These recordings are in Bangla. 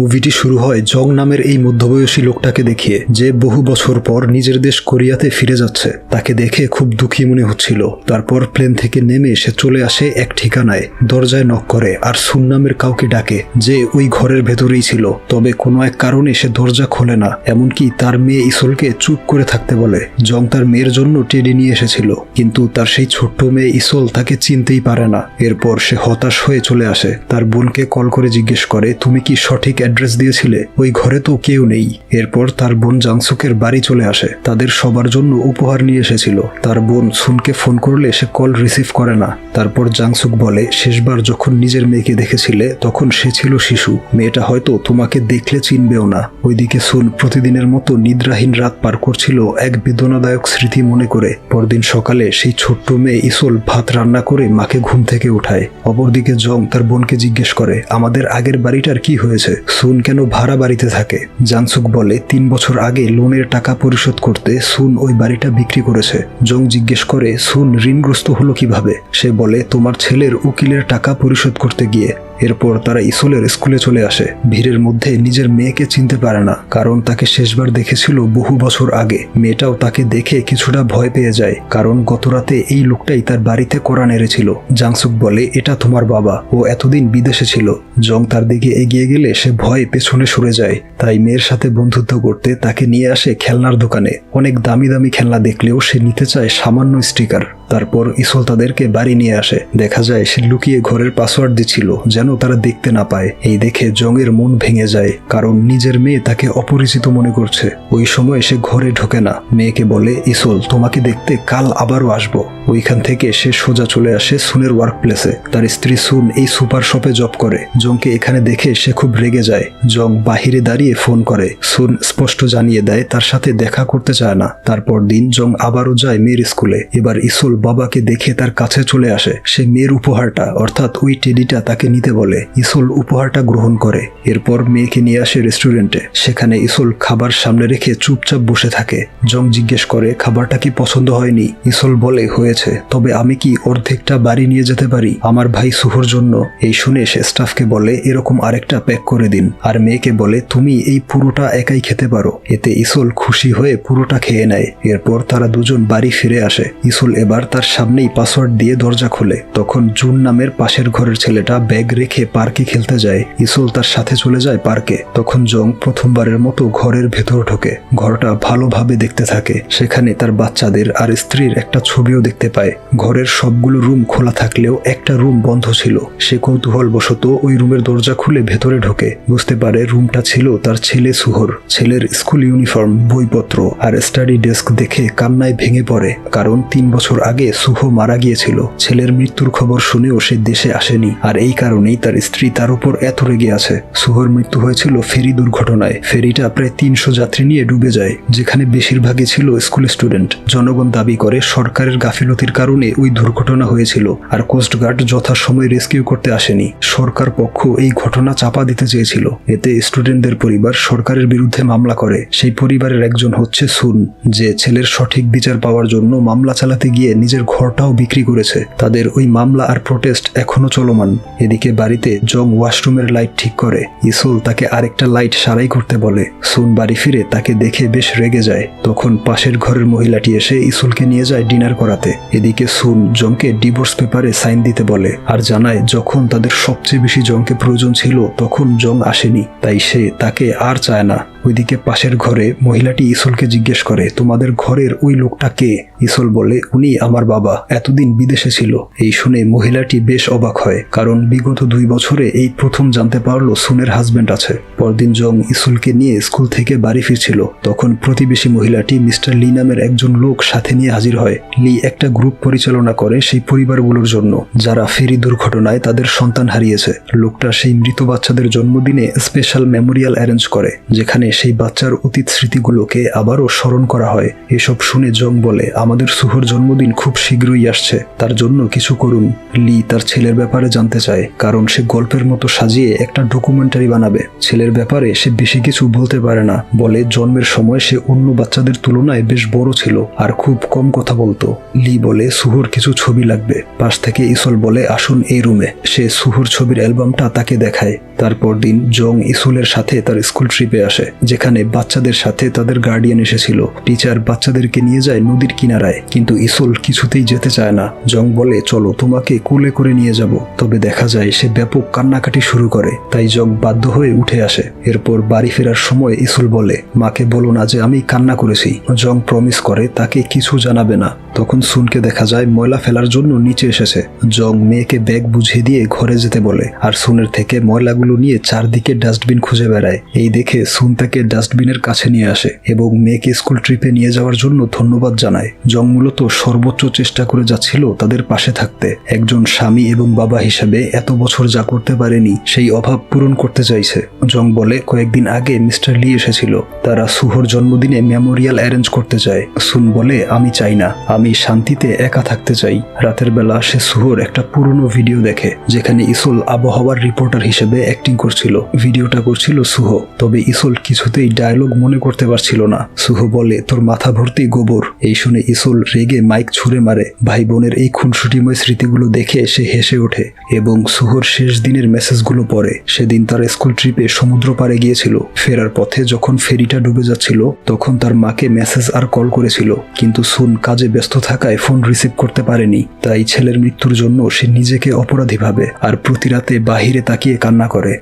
মুভিটি শুরু হয় জং নামের এই মধ্যবয়সী লোকটাকে দেখিয়ে, যে বহু বছর পর নিজের দেশ কোরিয়াতে ফিরে যাচ্ছে। তাকে দেখে খুব দুঃখী মনে হচ্ছিল। তারপর প্লেন থেকে নেমে সে চলে আসে এক ঠিকানায়, দরজায় নক করে আর সুন নামের কাউকে ডাকে, যে ওই ঘরের ভেতরেই ছিল। তবে কোনো এক কারণে সে দরজা খোলে না, এমনকি তার মেয়ে ইসোলকে চুপ করে থাকতে বলে। জং তার মেয়ের জন্য টেডি নিয়ে এসেছিল, কিন্তু তার সেই ছোট্ট মেয়ে ইসোল তাকে চিনতেই পারে না। এরপর সে হতাশ হয়ে চলে আসে। তার বোনকে কল করে জিজ্ঞেস করে, তুমি কি সঠিক অ্যাড্রেস দিয়েছিলে? ওই ঘরে তো কেউ নেই। এরপর তার বোন জাংসুকের বাড়ি চলে আসে। তাদের সবার জন্য উপহার নিয়ে এসেছিল। তার বোন সুনকে ফোন করলে সে কল রিসিভ করে না। তারপর জাংসুক বলে, শেষবার যখন নিজের মেয়েকে দেখেছিলে তখন সে ছিল শিশু। মেয়েটা হয়তো তোমাকে দেখলে চিনবেও না। ওইদিকে সুন প্রতিদিনের মতো নিদ্রাহীন রাত পার করছিল এক বেদনাদায়ক স্মৃতি মনে করে। পরদিন সকালে সেই ছোট্ট মেয়ে ইসোল ভাত রান্না করে মাকে ঘুম থেকে উঠায়। অপরদিকে জং তার বোনকে জিজ্ঞেস করে, আমাদের আগের বাড়িটার কি হয়েছে? সুন কেন ভাড়া বাড়িতে থাকে? জাংসুক বলে, 3 বছর আগে লোনের টাকা পরিশোধ করতে সুন ওই বাড়িটা বিক্রি করেছে। জং জিজ্ঞেস করে, সুন ঋণগ্রস্ত হলো কিভাবে? সে বলে, তোমার ছেলের উকিলের টাকা পরিশোধ করতে গিয়ে। এরপর তারা ইসোলের স্কুলে চলে আসে। ভিড়ের মধ্যে নিজের মেয়েকে চিনতে পারে না, কারণ তাকে শেষবার দেখেছিল বহু বছর আগে। মেয়েটাও তাকে দেখে কিছুটা ভয় পেয়ে যায়, কারণ গতরাতে এই লোকটাই তার বাড়িতে কড়া নেড়েছিল। জাংসুক বলে, এটা তোমার বাবা, ও এতদিন বিদেশে ছিল। জং তার দিকে এগিয়ে গেলে সে ভয়ে পেছনে সরে যায়। তাই মেয়ের সাথে বন্ধুত্ব করতে তাকে নিয়ে আসে খেলনার দোকানে। অনেক দামি দামি খেলনা দেখলেও সে নিতে চায় সামান্য স্টিকার। তারপর ইসোল তাদেরকে বাড়ি নিয়ে আসে। দেখা যায় সে লুকিয়ে ঘরের পাসওয়ার্ড দিচ্ছিল, যেন তারা দেখতে না পায়। এই দেখে জংয়ের মন ভেঙে যায়, কারণ নিজের মেয়ে তাকে অপরিচিত মনে করছে। ওই সময় সে ঘরে ঢোকে না। মেয়েকে বলে, ইসোল তোমাকে দেখতে কাল আবারও আসবো। ওইখান থেকে সে সোজা চলে আসে সুনের ওয়ার্ক প্লেসে। তার স্ত্রী সুন এই সুপার শপে জব করে। জংকে এখানে দেখে সে খুব রেগে যায়। জং বাহিরে দাঁড়িয়ে ফোন করে। সুন স্পষ্ট জানিয়ে দেয় তার সাথে দেখা করতে চায় না। তারপর দিন জং আবারও যায় মেয়ের স্কুলে। এবার ইসোল বাবাকে দেখে তার কাছে চলে আসে। সে মেয়ের উপহারটা অর্থাৎ ওই টেডিটা তাকে নিতে বলে। ইসোল উপহারটা গ্রহণ করে। এরপর মেয়েকে নিয়ে আসে রেস্টুরেন্টে। সেখানে ইসোল খাবার সামনে রেখে চুপচাপ বসে থাকে। জং জিজ্ঞেস করে, খাবারটা কি পছন্দ হয়নি? ইসোল বলে, হয়েছে, তবে আমি কি অর্ধেকটা বাড়ি নিয়ে যেতে পারি আমার ভাই সুহর জন্য? এই শুনে সে স্টাফকে বলে, এরকম আরেকটা প্যাক করে দিন। আর মেয়েকে বলে, তুমি এই পুরোটা একাই খেতে পারো। এতে ইসোল খুশি হয়ে পুরোটা খেয়ে নেয়। এরপর তারা দুজন বাড়ি ফিরে আসে। ইসোল এবার তার সামনেই পাসওয়ার্ড দিয়ে দরজা খোলে। তখন জুন নামের পাশের ঘরের ছেলেটা ব্যাগ রেখে পার্কে খেলতে যায়। ইসোল তার সাথে চলে যায় পার্কে। তখন জং প্রথমবারের মতো ঘরের ভেতর ঢোকে। ঘরটা ভালোভাবে দেখতে থাকে। সেখানে তার বাচ্চাদের আর স্ত্রীর একটা ছবিও দেখতে পায়। ঘরের সবগুলো রুম খোলা থাকলেও একটা রুম বন্ধ ছিল। সে কৌতূহলবশত ওই রুমের দরজা খুলে ভেতরে ঢোকে। বুঝতে পারে রুমটা ছিল তার ছেলে সুহর। ছেলের স্কুল ইউনিফর্ম, বইপত্র আর স্টাডি ডেস্ক দেখে কান্নায় ভেঙে পড়ে, কারণ 3 বছর আগে সুহ মারা গিয়েছিল। ছেলের মৃত্যুর খবর শুনেও সে দেশে আসেনি, আর এই কারণেই তার স্ত্রী তার উপর এত রেগে আছে। সুহর মৃত্যু হয়েছিল ফেরি দুর্ঘটনায়। ফেরিটা প্রায় 300 যাত্রী নিয়ে ডুবে যায়, যেখানে বেশিরভাগই ছিল স্কুল স্টুডেন্ট। জনগণ দাবি করে সরকারের গাফিলতির কারণে ওই দুর্ঘটনা হয়েছিল, আর কোস্টগার্ড যথাসময়ে রেস্কিউ করতে আসেনি। সরকার পক্ষ এই ঘটনা চাপা দিতে চেয়েছিল। এতে স্টুডেন্টদের পরিবার সরকারের বিরুদ্ধে মামলা করে। সেই পরিবারের একজন হচ্ছে সুন, যে ছেলের সঠিক বিচার পাওয়ার জন্য মামলা চালাতে গিয়ে নিজের ঘরটাও বিক্রি করেছে। তাদের ওই মামলা আর প্রোটেস্ট এখনো চলমান। এদিকে বাড়িতে জং ওয়াশরুমের লাইট ঠিক করে। ইসোল তাকে আরেকটা লাইট সারাই করতে বলে। সুন বাড়ি ফিরে তাকে দেখে বেশ রেগে যায়। তখন পাশের ঘরের মহিলাটি এসে ইসোলকে নিয়ে যায় ডিনার করাতে। এদিকে সুন জংকে ডিভোর্স পেপারে সাইন দিতে বলে, আর জানায় যখন তাদের সবচেয়ে বেশি জংকে প্রয়োজন ছিল তখন জং আসেনি, তাই সে তাকে আর চায় না। ওইদিকে পাশের ঘরে মহিলাটি ইসোলকে জিজ্ঞেস করে, তোমাদের ঘরের ওই লোকটা কে? ইসোল বলে, উনি আমার বাবা, এতদিন বিদেশে ছিল। এই শুনে মহিলাটি বেশ অবাক হয়, কারণ বিগত 2 বছরে এই প্রথম জানতে পারলো সুনের হাজবেন্ড আছে। পরদিন জং ইসোলকে নিয়ে স্কুল থেকে বাড়ি ফিরছিল। তখন প্রতিবেশী মহিলাটি মিস্টার লি নামের একজন লোক সাথে নিয়ে হাজির হয়। লি একটা গ্রুপ পরিচালনা করে সেই পরিবারগুলোর জন্য যারা ফেরি দুর্ঘটনায় তাদের সন্তান হারিয়েছে। লোকটা সেই মৃত বাচ্চাদের জন্মদিনে স্পেশাল মেমোরিয়াল অ্যারেঞ্জ করে, যেখানে সেই বাচ্চার অতীত স্মৃতিগুলোকে আবারও স্মরণ করা হয়। এসব শুনে জং বলে, আমাদের সুহর জন্মদিন খুব শীঘ্রই আসছে, তার জন্য কিছু করুন। লি তার ছেলের ব্যাপারে জানতে চায়, কারণ সে গল্পের মতো সাজিয়ে একটা ডকুমেন্টারি বানাবে। ছেলের ব্যাপারে সে বেশি কিছু বলতে পারে না, বলে জন্মের সময় সে অন্য বাচ্চাদের তুলনায় বেশ বড় ছিল আর খুব কম কথা বলতো। লি বলে সুহর কিছু ছবি লাগবে। পাশ থেকে ইসল বলে, আসুন এই রুমে। সে সুহর ছবির অ্যালবামটা তাকে দেখায়। তারপর দিন জং ইসুলের সাথে তার স্কুল ট্রিপে আসে, যেখানে বাচ্চাদের সাথে তাদের গার্ডিয়ান এসেছিল। টিচার বাচ্চাদেরকে নিয়ে যায় নদীর কিনারায়, কিন্তু ইসুল কিছুতেই যেতে চায় না। জং বলে, চলো তোমাকে কোলে করে নিয়ে যাব। তবে দেখা যায় সে ব্যাপক কান্নাকাটি শুরু করে, তাই জং বাধ্য হয়ে উঠে আসে। এরপর বাড়ি ফেরার সময় ইসুল বলে, মাকে বলো না যে আমি কান্না করেছি। জং প্রমিস করে তাকে কিছু জানাবে না। তখন সুনকে দেখা যায় ময়লা ফেলার জন্য নিচে এসেছে। জং মেয়েকে ব্যাগ বুঝিয়ে দিয়ে ঘরে যেতে বলে, আর সুনের থেকে ময়লাগুলো নিয়ে চারদিকে ডাস্টবিন খুঁজে বেড়ায়। এই দেখে সুন তাকে ডাস্টবিনের কাছে নিয়ে আসে এবং মেয়েকে স্কুল ট্রিপে নিয়ে যাওয়ার জন্য ধন্যবাদ জানায়। জং মূলত সর্বোচ্চ চেষ্টা করে যাচ্ছিল তাদের পাশে থাকতে। একজন স্বামী এবং বাবা হিসেবে এত বছর যা করতে পারেনি সেই অভাব পূরণ করতে চাইছে। জং বলে, কয়েকদিন আগে মিস্টার লি এসেছিল, তারা সুহর জন্মদিনে মেমোরিয়াল অ্যারেঞ্জ করতে চায়। সুন বলে, আমি চাই না, আমি শান্তিতে একা থাকতে চাই। রাতের বেলা সে সুহর একটা পুরনো ভিডিও দেখে, যেখানে ইসল আবহাওয়ার রিপোর্টার হিসেবে অ্যাক্টিং করছিল। ভিডিওটা করছিল সুহ, তবে ইসল কিছুতেই ডায়লগ মনে করতে পারছিল না। সুহ বলে, তোর মাথা ভর্তি গোবর। এই শুনে ইসল রেগে মাইক ছুঁড়ে মারে। ভাই বোনের এই খুনসুটিময় স্মৃতিগুলো দেখে সে হেসে ওঠে এবং সুহর শেষ দিনের মেসেজগুলো পড়ে। সেদিন তার স্কুল ট্রিপে সমুদ্র পাড়ে গিয়েছিল। ফেরার পথে যখন ফেরিটা ডুবে যাচ্ছিল, তখন তার মাকে মেসেজ আর কল করেছিল, কিন্তু সুন কাজে ব্যস্ত থাকায় ফোন রিসিভ করতে পারেনি। তাই ছেলের মৃত্যুর জন্য সে নিজেকে অপরাধী ভাবে আর প্রতি রাতে বাহিরে তাকিয়ে কান্না করে।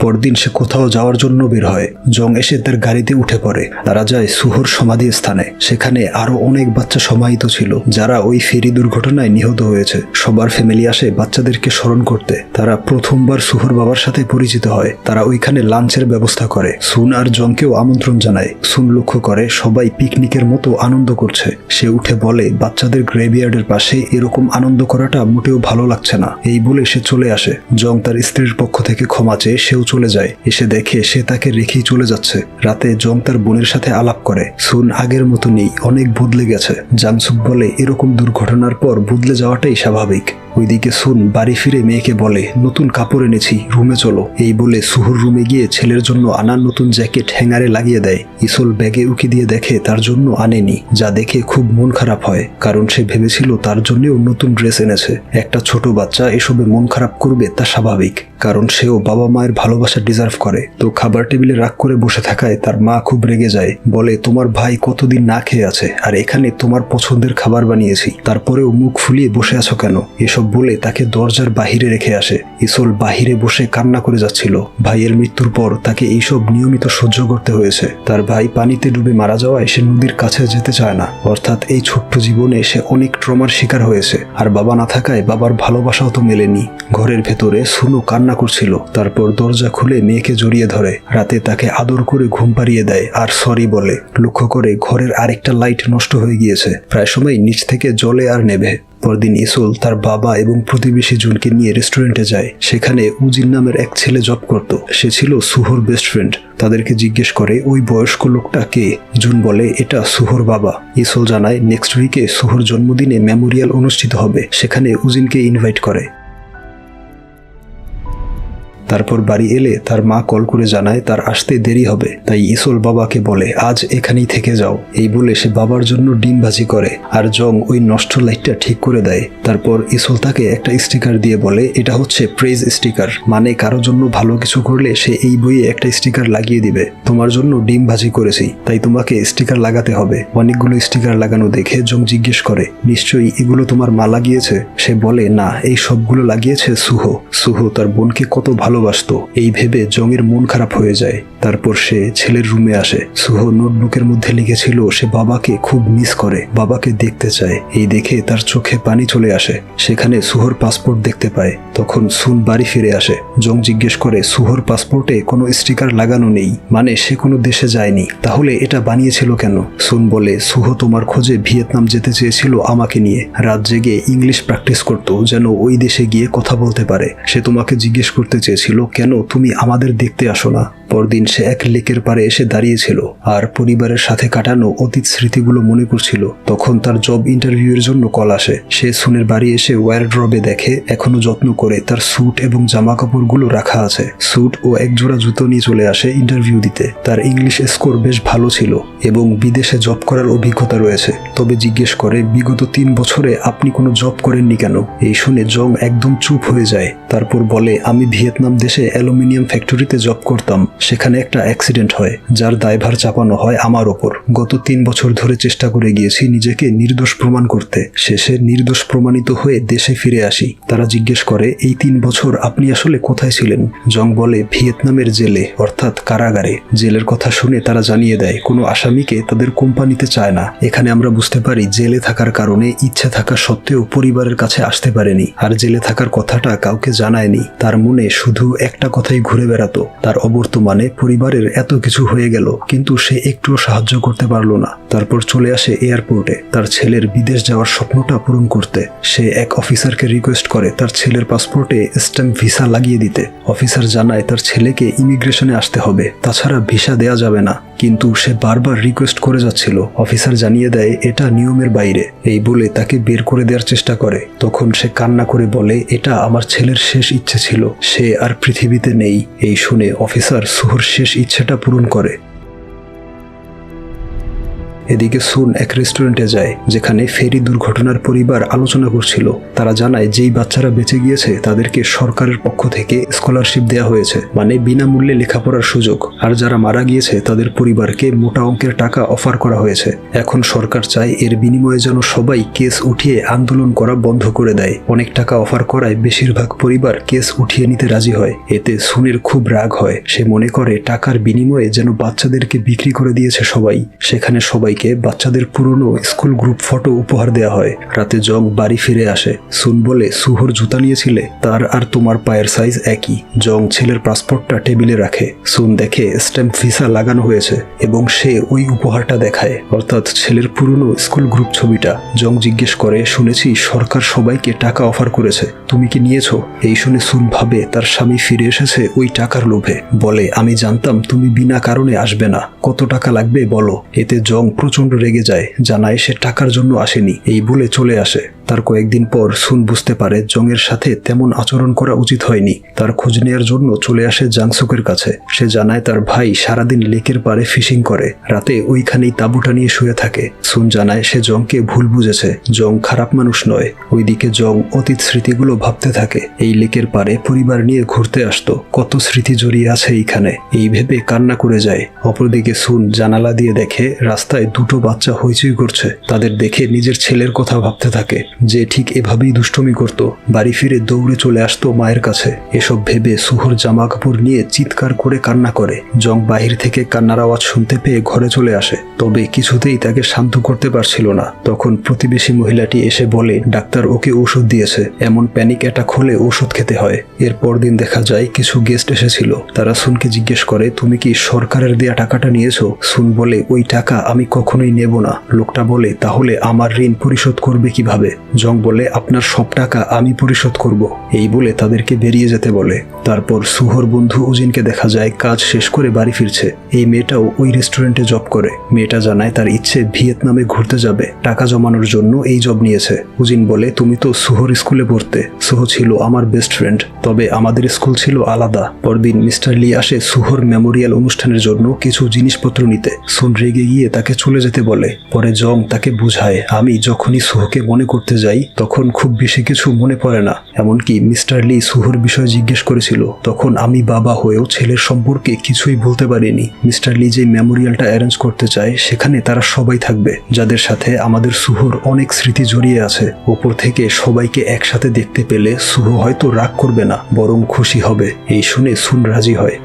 পরদিন সে কোথাও যাওয়ার জন্য বের হয়। জং এসে তার গাড়িতে উঠে পড়ে। তারা যায় সুহর সমাধি স্থানে। সেখানে আরো অনেক বাচ্চা সমাহিত ছিল, যারা ওই ফেরি দুর্ঘটনায় নিহত হয়েছে। সবার ফ্যামিলি আসে বাচ্চাদেরকে স্মরণ করতে। তারা প্রথমবার সুহর বাবার সাথে পরিচিত হয়। তারা ওইখানে লাঞ্চের ব্যবস্থা করে। সুন আর জংকেও আমন্ত্রণ জানায়। সুন লক্ষ্য করে সবাই পিকনিকের মতো আনন্দ করছে। সে উঠে বলে, বাচ্চাদের গ্রেভিয়ার্ডের পাশে এরকম আনন্দ করাটা মোটেও ভালো লাগছে না। এই বলে সে চলে আসে। জং তার স্ত্রীর পক্ষ থেকে ক্ষমা চেয়ে সেও চলে যায়। এসে দেখে সে তাকে রেখেই চলে যাচ্ছে। রাতে জং তার বোনের সাথে আলাপ করে। সুন আগের মতো নেই, অনেক বদলে গেছে। জাংসুক বলে, এরকম দুর্ঘটনার পর বদলে যাওয়াটাই স্বাভাবিক। ওইদিকে সুন বাড়ি ফিরে মেয়েকে বলে, নতুন কাপড় এনেছি, রুমে চলো। এই বলে সুহুর রুমে গিয়ে ছেলের জন্য আনার নতুন জ্যাকেট হ্যাঙ্গারে লাগিয়ে দেয়। ইসল ব্যাগে উকি দিয়ে দেখে তার জন্য আনেনি, যা দেখে খুব মন খারাপ হয়, কারণ সে ভেবেছিল তার জন্যও নতুন ড্রেস এনেছে। একটা ছোট বাচ্চা এসবে মন খারাপ করবে তা স্বাভাবিক, কারণ সেও বাবা মায়ের ভালোবাসা ডিজার্ভ করে। তো খাবার টেবিলে রাগ করে বসে থাকায় তার মা খুব রেগে যায়। বলে, তোমার ভাই কতদিন না খেয়ে আছে, আর এখানে তোমার পছন্দের খাবার বানিয়েছি, তারপরেও মুখ ফুলিয়ে বসে আছো কেন? এসব বলে তাকে দরজার বাহিরে রেখে আসে। ইসল বাহিরে বসে কান্না করে যাচ্ছিল। ভাইয়ের মৃত্যুর পর তাকে এইসব নিয়মিত সহ্য করতে হয়েছে। তার ভাই পানিতে ডুবে মারা যাওয়ায় সে নদীর কাছে যেতে চায় না। অর্থাৎ এই ছোট্ট জীবনে সে অনেক ট্রমার শিকার হয়েছে। আর বাবা না থাকায় বাবার ভালোবাসাও তো মেলেনি। ঘরের ভেতরে সুনু কান্না করছিল। তারপর দরজা খুলে মেয়েকে জড়িয়ে ধরে। রাতে তাকে আদর করে ঘুম পাড়িয়ে দেয় আর সরি বলে। লক্ষ্য করে ঘরের আরেকটা লাইট নষ্ট হয়ে গিয়েছে। প্রায় সময় নিচ থেকে জ্বলে আর নেভে। পরদিন ইসল তার বাবা এবং প্রতিবেশী জুনকে নিয়ে রেস্টুরেন্টে যায়। সেখানে উজিন নামের এক ছেলে জব করত। সে ছিল সুহর বেস্ট ফ্রেন্ড। তাদেরকে জিজ্ঞেস করে, ওই বয়স্ক লোকটা কে? জুন বলে, এটা সুহর বাবা। ইসল জানায়, নেক্সট উইকে সুহর জন্মদিনে মেমোরিয়াল অনুষ্ঠিত হবে, সেখানে উজিনকে ইনভাইট করে। তারপর বাড়ি এলে তার মা কল করে জানায় তার আসতে দেরি হবে। তাই ইসল বাবাকে বলে, আজ এখানেই থেকে যাও। এই বলে সে বাবার জন্য ডিম ভাজি করে আর জং ওই নষ্ট লাইটটা ঠিক করে দেয়। তারপর ইসল তাকে একটা স্টিকার দিয়ে বলে, এটা হচ্ছে প্রেজ স্টিকার, মানে কারো জন্য ভালো কিছু করলে সে এই বইয়ে একটা স্টিকার লাগিয়ে দিবে। তোমার জন্য ডিম ভাজি করেছি, তাই তোমাকে স্টিকার লাগাতে হবে। অনেকগুলো স্টিকার লাগানো দেখে জং জিজ্ঞেস করে, নিশ্চয়ই এগুলো তোমার মা লাগিয়েছে? সে বলে, না, এই সবগুলো লাগিয়েছে সুহ তার বোনকে কত ভালোবাসতো। এই ভেবে জংয়ের মন খারাপ হয়ে যায়। তারপর সে ছেলের রুমে আসে। সুহ নোটবুকের মধ্যে লিখেছিল সে বাবাকে খুব মিস করে, বাবাকে দেখতে চায়। এই দেখে তার চোখে পানি চলে আসে। সেখানে সুহর পাসপোর্ট দেখতে পায়। তখন সুন বাড়ি ফিরে আসে। জং জিজ্ঞেস করে, সুহর পাসপোর্টে কোনো স্টিকার লাগানো নেই, মানে সে কোনো দেশে যায়নি, তাহলে এটা বানিয়েছিল কেন? সুন বলে, সুহ তোমার খোঁজে ভিয়েতনাম যেতে চেয়েছিল আমাকে নিয়ে। রাত জেগে ইংলিশ প্র্যাকটিস করত, যেন ওই দেশে গিয়ে কথা বলতে পারে। সে তোমাকে জিজ্ঞেস করতে চেয়েছিল বলেছিল, কেন তুমি আমাদের দেখতে আসো না? পরদিন সে এক লেকের পাড়ে এসে দাঁড়িয়েছিল আর পরিবারের সাথে কাটানো অতীত স্মৃতিগুলো মনে করছিল। তখন তার জব ইন্টারভিউয়ের জন্য কল আসে। সে সুনের বাড়ি এসে ওয়ারড্রবে দেখে এখনো যত্ন করে তার স্যুট এবং জামা কাপড়গুলো রাখা আছে। স্যুট ও একজোড়া জুতো নিয়ে চলে আসে ইন্টারভিউ দিতে। তার ইংলিশ স্কোর বেশ ভালো ছিল এবং বিদেশে জব করার অভিজ্ঞতা রয়েছে। তবে জিজ্ঞেস করে, বিগত 3 বছরে আপনি কোনো জব করেননি কেন? এই শুনে জং একদম চুপ হয়ে যায়। তারপর বলে, আমি ভিয়েতনাম দেশে অ্যালুমিনিয়াম ফ্যাক্টরিতে জব করতাম। সেখানে একটা অ্যাক্সিডেন্ট হয়, যার দায়ভার চাপানো হয় আমার ওপর। গত 3 বছর ধরে চেষ্টা করে গিয়েছি নিজেকে নির্দোষ প্রমাণ করতে। শেষে নির্দোষ প্রমাণিত হয়ে দেশে ফিরে আসি। তারা জিজ্ঞেস করে, এই 3 বছর আপনি আসলে কোথায় ছিলেন? জং বলে, ভিয়েতনামের জেলে, অর্থাৎ কারাগারে। জেলের কথা শুনে তারা জানিয়ে দেয়, কোনো আসামিকে তাদের কোম্পানিতে চায় না। এখানে আমরা বুঝতে পারি জেলে থাকার কারণে ইচ্ছে থাকা সত্ত্বেও পরিবারের কাছে আসতে পারেনি, আর জেলে থাকার কথাটা কাউকে জানায়নি। তার মনে শুধু একটা কথাই ঘুরে বেড়াতো, তার অবর্তমানে পরিবারের এত কিছু হয়ে গেল কিন্তু সে একটুও সাহায্য করতে পারলো না। তারপর চলে আসে এয়ারপোর্টে তার ছেলের বিদেশ যাওয়ার স্বপ্নটা পূরণ করতে। সে এক অফিসারকে রিকোয়েস্ট করে তার ছেলের পাসপোর্টে স্ট্যাম্প ভিসা লাগিয়ে দিতে। অফিসার জানায় তার ছেলেকে ইমিগ্রেশনে আসতে হবে, তাছাড়া ভিসা দেয়া যাবে না। কিন্তু সে বারবার রিকোয়েস্ট করে যাচ্ছিল। অফিসার জানিয়ে দেয় এটা নিয়মের বাইরে। এই বলে তাকে বের করে দেওয়ার চেষ্টা করে। তখন সে কান্না করে বলে, এটা আমার ছেলের শেষ ইচ্ছে ছিল, সে আর পৃথিবীতে নেই। এই শুনে অফিসার সুহর শেষ ইচ্ছেটা পূরণ করে। এদিকে সুন এক রেস্টুরেন্টে যায় যেখানে ফেরি দুর্ঘটনার পরিবার আলোচনা করছিল। তারা জানায় যেই বাচ্চারা বেঁচে গিয়েছে তাদেরকে সরকারের পক্ষ থেকে স্কলারশিপ দেওয়া হয়েছে, মানে বিনামূল্যে লেখাপড়ার সুযোগ। আর যারা মারা গিয়েছে তাদের পরিবারকে মোটা অঙ্কের টাকা অফার করা হয়েছে। এখন সরকার চায় এর বিনিময়ে যেন সবাই কেস উঠিয়ে আন্দোলন করা বন্ধ করে দেয়। অনেক টাকা অফার করায় বেশিরভাগ পরিবার কেস উঠিয়ে নিতে রাজি হয়। এতে সুনের খুব রাগ হয়। সে মনে করে টাকার বিনিময়ে যেন বাচ্চাদেরকে বিক্রি করে দিয়েছে সবাই। সেখানে সবাই বাচ্চাদের পুরনো স্কুল গ্রুপ ফটো উপহার দেওয়া হয়। রাতে জং বাড়ি ফিরে আসে। সুন বলে, সুহর জুতা নিয়েছিলে, তার আর তোমার পায়ের সাইজ একই। জং ছেলের পাসপোর্টটা টেবিলে রাখে। সুন দেখে স্ট্যাম্প ভিসা লাগানো হয়েছে এবং সে ওই উপহারটা দেখায়, অর্থাৎ ছেলের পুরনো স্কুল গ্রুপ ছবিটা। জং জিজ্ঞেস করে, শুনেছি সরকার সবাইকে টাকা অফার করেছে, তুমি কি নিয়েছো? এই শুনে সুন ভাবে তার স্বামী ফিরে এসেছে ওই টাকার লোভে। বলে, আমি জানতাম তুমি বিনা কারণে আসবে না, কত টাকা লাগবে বলো। এতে জং প্রচন্ড রেগে যায়, জানায় সে টাকার জন্য আসেনি। এই বলে চলে আসে। তার কয়েকদিন পর সুন বুঝতে পারে জংয়ের সাথে তেমন আচরণ করা উচিত হয়নি। তার খোঁজ নেওয়ার জন্য চলে আসে জাংসুকের কাছে। সে জানায় তার ভাই সারাদিন লেকের পাড়ে ফিশিং করে, রাতে ওইখানেই তাঁবুটা নিয়ে শুয়ে থাকে। সুন জানায় সে জংকে ভুল বুঝেছে, জং খারাপ মানুষ নয়। ওইদিকে জং অতীত স্মৃতিগুলো ভাবতে থাকে। এই লেকের পাড়ে পরিবার নিয়ে ঘুরতে আসতো, কত স্মৃতি জড়িয়ে আছে এইখানে, এই ভেবে কান্না করে যায়। অপরদিকে সুন জানালা দিয়ে দেখে রাস্তায় 2টো বাচ্চা হইচই করছে। তাদের দেখে নিজের ছেলের কথা ভাবতে থাকে, যে ঠিক এভাবেই দুষ্টুমি করত। বাড়ি ফিরে দৌড়ে চলে আসতো মায়ের কাছে। এসব ভেবে সুহর জামা কাপড় নিয়ে চিৎকার করে কান্না করে। জং বাহির থেকে কান্নার আওয়াজ শুনতে পেয়ে ঘরে চলে আসে, তবে কিছুতেই তাকে শান্ত করতে পারছিল না। তখন প্রতিবেশী মহিলাটি এসে বলে ডাক্তার ওকে ঔষধ দিয়েছে, এমন প্যানিক অ্যাটাক হলে ঔষধ খেতে হয়। এরপর দিন দেখা যায় কিছু গেস্ট এসেছিল। তারা সুনকে জিজ্ঞেস করে, তুমি কি সরকারের দেয়া টাকাটা নিয়েছো? সুন বলে, ওই টাকা আমি কখনোই নেব না। লোকটা বলে, তাহলে আমার ঋণ পরিশোধ করবে কিভাবে? জং বলে, আপনার সব টাকা আমি পরিশোধ করব। এই বলে তাদেরকে বেরিয়ে যেতে বলে। তারপর সুহর বন্ধু উজিনকে দেখা যায় কাজ শেষ করে বাড়ি ফিরছে। এই মেয়েটাও ওই রেস্টুরেন্টে জব করে। মেয়েটা জানায় তার ইচ্ছে ভিয়েতনামে ঘুরতে যাবে, টাকা জমানোর জন্য এই জব নিয়েছে। উজিন বলে, তুমি তো সুহর স্কুলে পড়তে। সুহ ছিল আমার বেস্ট ফ্রেন্ড, তবে আমাদের স্কুল ছিল আলাদা। পরদিন মিস্টার লি আসে সুহর মেমোরিয়াল অনুষ্ঠানের জন্য কিছু জিনিসপত্র নিতে। সুন রেগে গিয়ে তাকে চলে যেতে বলে। পরে জং তাকে বুঝায়, আমি যখনই সুহকে মনে করতে যাই তখন খুব বেশি কিছু মনে পড়ে না। এমনকি মিস্টার লি সুহর বিষয়ে জিজ্ঞেস করেছিল, তখন আমি বাবা হয়েও ছেলের সম্পর্কে কিছুই বলতে পারিনি। মিস্টার লি যে মেমোরিয়ালটা অ্যারেঞ্জ করতে চায় সেখানে তারা সবাই থাকবে, যাদের সাথে আমাদের সুহর অনেক স্মৃতি জড়িয়ে আছে। ওপর থেকে সবাইকে একসাথে দেখতে পেলে সুহ হয়তো রাগ করবে না, বরং খুশি হবে। এই শুনে সুন রাজি হয়।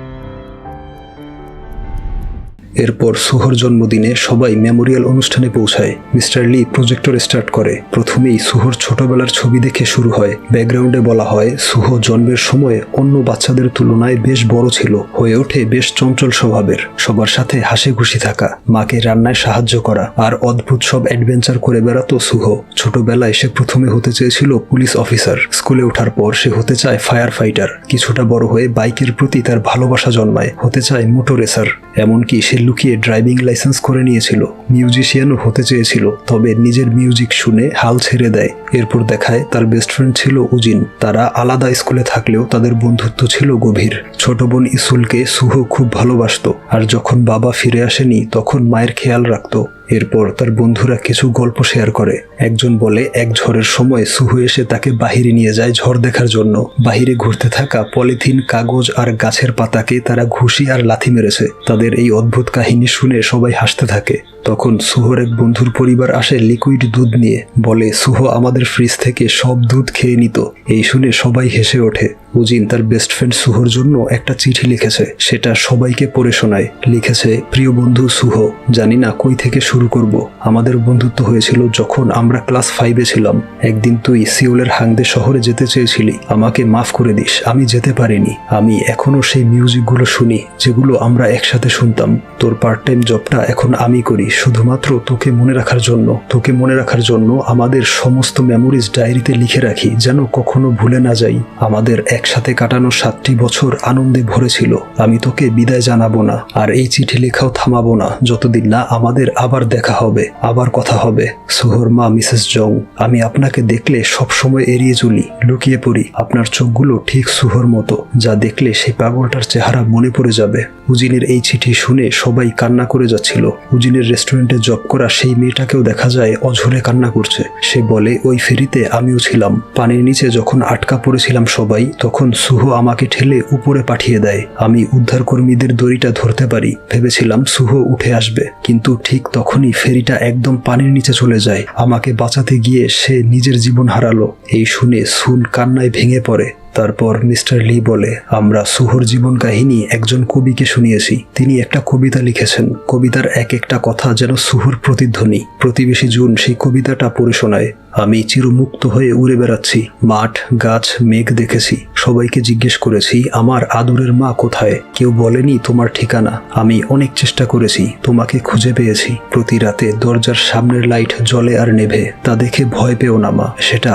এরপর সুহর জন্মদিনে সবাই মেমোরিয়াল অনুষ্ঠানে পৌঁছায়। মিস্টার লি প্রজেক্টর স্টার্ট করে। প্রথমেই সুহর ছোটবেলার ছবি দেখে শুরু হয়। ব্যাকগ্রাউন্ডে বলা হয় সুহ জন্মের সময় অন্য বাচ্চাদের তুলনায় বেশ বড় ছিল, হয়ে ওঠে বেশ চঞ্চল স্বভাবের, সবার সাথে হাসি খুশি থাকা, মাকে রান্নায় সাহায্য করা আর অদ্ভুত সব অ্যাডভেঞ্চার করে বেড়াতো সুহ। ছোটবেলায় সে প্রথমে হতে চেয়েছিল পুলিশ অফিসার, স্কুলে ওঠার পর সে হতে চায় ফায়ার ফাইটার, কিছুটা বড় হয়ে বাইকের প্রতি তার ভালোবাসা জন্মায়, হতে চায় মোটর রেসার, এমনকি সে লুকিয়ে ড্রাইভিং লাইসেন্স করে নিয়েছিল। মিউজিশিয়ানও হতে চেয়েছিল, তবে নিজের মিউজিক শুনে হাল ছেড়ে দেয়। এরপর দেখায় তার বেস্ট ফ্রেন্ড ছিল উজিন। তারা আলাদা স্কুলে থাকলেও তাদের বন্ধুত্ব ছিল গভীর। ছোট বোন ইসুলকে সুহ খুব ভালোবাসতো, আর যখন বাবা ফিরে আসেনি তখন মায়ের খেয়াল রাখতো। এরপর তার বন্ধুরা কিছু গল্প শেয়ার করে। একজন বলে এক ঝড়ের সময় সুহ এসে তাকে বাহিরে নিয়ে যায় ঝড় দেখার জন্য। বাহিরে ঘুরতে থাকা পলিথিন, কাগজ আর গাছের পাতাকে তারা ঘুষি আর লাথি মেরেছে। তাদের এই অদ্ভুত কাহিনী শুনে সবাই হাসতে থাকে। তখন সুহর এক বন্ধুর পরিবার আসে লিকুইড দুধ নিয়ে, বলে সুহ আমাদের ফ্রিজ থেকে সব দুধ খেয়ে নিত। এই শুনে সবাই হেসে ওঠে। উজিন তার বেস্ট ফ্রেন্ড সুহর জন্য একটা চিঠি লিখেছে, সেটা সবাইকে পড়ে শোনায়। লিখেছে, প্রিয় বন্ধু সুহ, জানি না কই থেকে শুরু করব। আমাদের বন্ধুত্ব হয়েছিল যখন আমরা ক্লাস 5-এ ছিলাম। একদিন তুই সিওলের হাংদে শহরে যেতে চেয়েছিলি, আমাকে মাফ করে দিস, আমি যেতে পারিনি। আমি এখনো সেই মিউজিকগুলো শুনি যেগুলো আমরা একসাথে শুনতাম। তোর পার্ট টাইম জবটা এখন আমি করি শুধুমাত্র তোকে মনে রাখার জন্য। তোকে মনে রাখার জন্য আমাদের সমস্ত মেমোরিজ ডায়েরিতে লিখে রাখি, যেন কখনো ভুলে না যাই। আমাদের একসাথে কাটানো 7টি বছর আনন্দে ভরেছিল। আমি তোকে বিদায় জানাবো না, আর এই চিঠি লেখাও থামাবো না যতদিন না আমাদের আবার দেখা হবে, আবার কথা হবে। সুহর মা মিসেস জং, আমি আপনাকে দেখলে সবসময় এড়িয়ে চলি, লুকিয়ে পড়ি। আপনার চোখগুলো ঠিক সুহর মতো, যা দেখলে সেই পাগলটার চেহারা মনে পড়ে যাবে। উজিনের এই চিঠি শুনে সবাই কান্না করে যাচ্ছিল। উজিনের রেস্টুরেন্টে জব করা সেই মেয়েটাকেও দেখা যায় অঝরে কান্না করছে। সে বলে, ওই ফেরিতে আমিও ছিলাম। পানির নিচে যখন আটকা পড়েছিলাম সবাই, তখন সুহ আমাকে ঠেলে উপরে পাঠিয়ে দেয়। আমি উদ্ধারকর্মীদের দড়িটা ধরতে পারি, ভেবেছিলাম সুহ উঠে আসবে, কিন্তু ঠিক তখনই ফেরিটা একদম পানির নিচে চলে যায়। আমাকে বাঁচাতে গিয়ে সে নিজের জীবন হারালো। এই শুনে সুন কান্নায় ভেঙে পড়ে। তারপর মিস্টার লি বলে, আমরা সুহর জীবন কাহিনী একজন কবিকে শুনিয়েছি। তিনি একটা কবিতা লিখেছেন। কবিতার এক একটা কথা যেন সুহর প্রতিধ্বনি। প্রতিবেশী জুন সেই কবিতাটা পড়ে শোনায়। আমি চিরমুক্ত হয়ে উড়ে বেড়াচ্ছি, মাঠ, গাছ, মেঘ দেখেছি। সবাইকে জিজ্ঞেস করেছি আমার আদরের মা কোথায়। কেউ বলেনি তোমার ঠিকানা। আমি অনেক চেষ্টা করেছি, তোমাকে খুঁজে পেয়েছি। প্রতি রাতে দরজার সামনের লাইট জ্বলে আর নেভে, তা দেখে ভয় পেও না মা, সেটা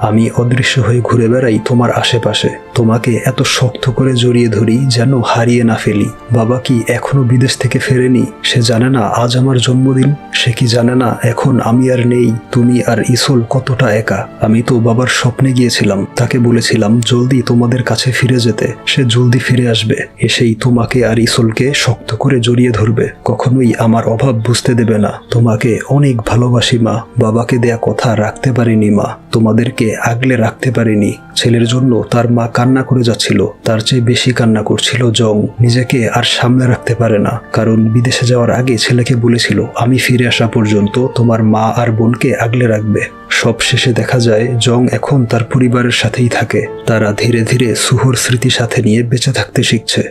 আমি অদৃশ্য হয়ে ঘুরে বেড়াই তোমার আশেপাশে। তোমাকে এত শক্ত করে জড়িয়ে ধরি যেন হারিয়ে না ফেলি। বাবা কি এখনো বিদেশ থেকে ফেরেনি? সে জানে না আজ আমার জন্মদিন? সে কি জানে না এখন আমি আর নেই? তুমি আর ইসল কতটা একা। আমি তো বাবার স্বপ্নে গিয়েছিলাম, তাকে বলেছিলাম জলদি তোমাদের কাছে ফিরে যেতে। সে জলদি ফিরে আসবে, এসেই তোমাকে আর ইসলকে শক্ত করে জড়িয়ে ধরবে। কখনোই আমার অভাব বুঝতে দেবে না। তোমাকে অনেক ভালোবাসি মা। বাবাকে দেয়া কথা রাখতে পারিনি মা, তোমাদেরকে আগলে রাখতে পারিনি। ছেলের জন্য তার মা কান্না করে যাচ্ছিল। তার চেয়ে বেশি কান্না করছিল জং। নিজেকে আর সামলে রাখতে পারে না, কারণ বিদেশে যাওয়ার আগে ছেলেকে বলেছিল আমি ফিরে আসা পর্যন্ত তোমার মা আর বোনকে আগলে রাখবে। সব শেষে দেখা যায় জং এখন তার পরিবারের সাথেই থাকে। তারা ধীরে ধীরে সুহর স্মৃতি সাথে নিয়ে বেঁচে থাকতে শিখছে।